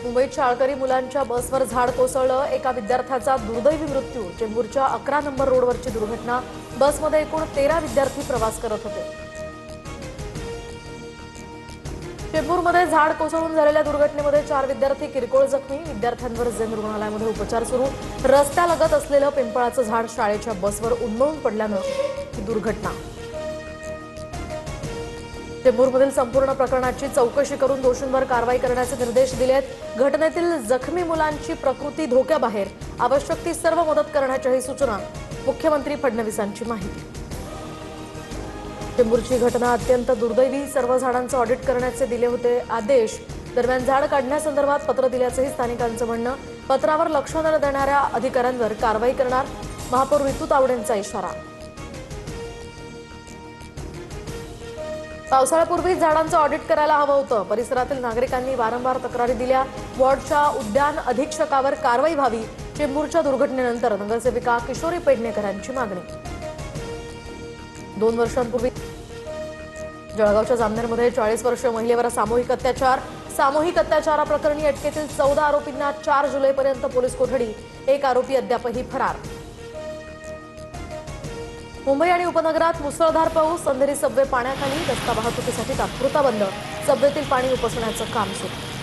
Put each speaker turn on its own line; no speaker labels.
मुंबईत शाळकरी मुलांच्या बसवर झाड कोसळलं, एका विद्यार्थ्याचा दुर्दैवी मृत्यू। चेंबूरच्या 11 नंबर रोडवरची दुर्घटना। बसमध्ये एकूण 13 विद्यार्थी प्रवास करत होते। चेंबूरमध्ये झाड कोसळून झालेल्या दुर्घटनेमध्ये 4 विद्यार्थी किरकोळ जखमी। विद्यार्थ्यांवर जेम रुग्णालयामध्ये उपचार सुरू। रस्त्यालगत असलेलं पिंपळाचं झाड शाळेच्या बसवर उन्मळून पडल्यानं ही दुर्घटना। चेंबूरमधील संपूर्ण प्रकरणाची चौकशी करून दोषींवर कारवाई करण्याचे निर्देश दिलेत। घटनेतील जखमी मुलांची प्रकृती धोक्याबाहेर, आवश्यक ती सर्व मदत करण्याच्याही सूचना। मुख्यमंत्री फडणवीसांची माहिती। चेंबूरची घटना अत्यंत दुर्दैवी, सर्व झाडांचं ऑडिट करण्याचे दिले होते आदेश। दरम्यान झाड काढण्यासंदर्भात पत्र दिल्याचंही स्थानिकांचं म्हणणं। पत्रावर लक्ष न देणाऱ्या अधिकाऱ्यांवर कारवाई करणार, महापौर रितू तावडेंचा इशारा। पावसाळ्यापूर्वी झाडांचं ऑडिट करायला हवं होतं। परिसरातील नागरिकांनी वारंवार तक्रारी दिल्या। वॉर्डच्या उद्यान अधीक्षकावर कारवाई व्हावी। चेंबूरच्या दुर्घटनेनंतर नगरसेविका किशोरी पेडणेकरांची मागणी। 2 वर्षांपूर्वी जळगावच्या जामनेरमध्ये 40 वर्षीय महिलेवर सामूहिक अत्याचार। सामूहिक अत्याचाराप्रकरणी अटकेतील 14 आरोपींना 4 जुलैपर्यंत पोलीस कोठडी। एक आरोपी अद्यापही फरार। मुंबई आणि उपनगरात मुसळधार पाऊस। अंधेरी सबवे पाण्याखाली, रस्ता वाहतुकीसाठी तात्पुरता बंद। सबवेतील पाणी उपसण्याचं काम सुरू।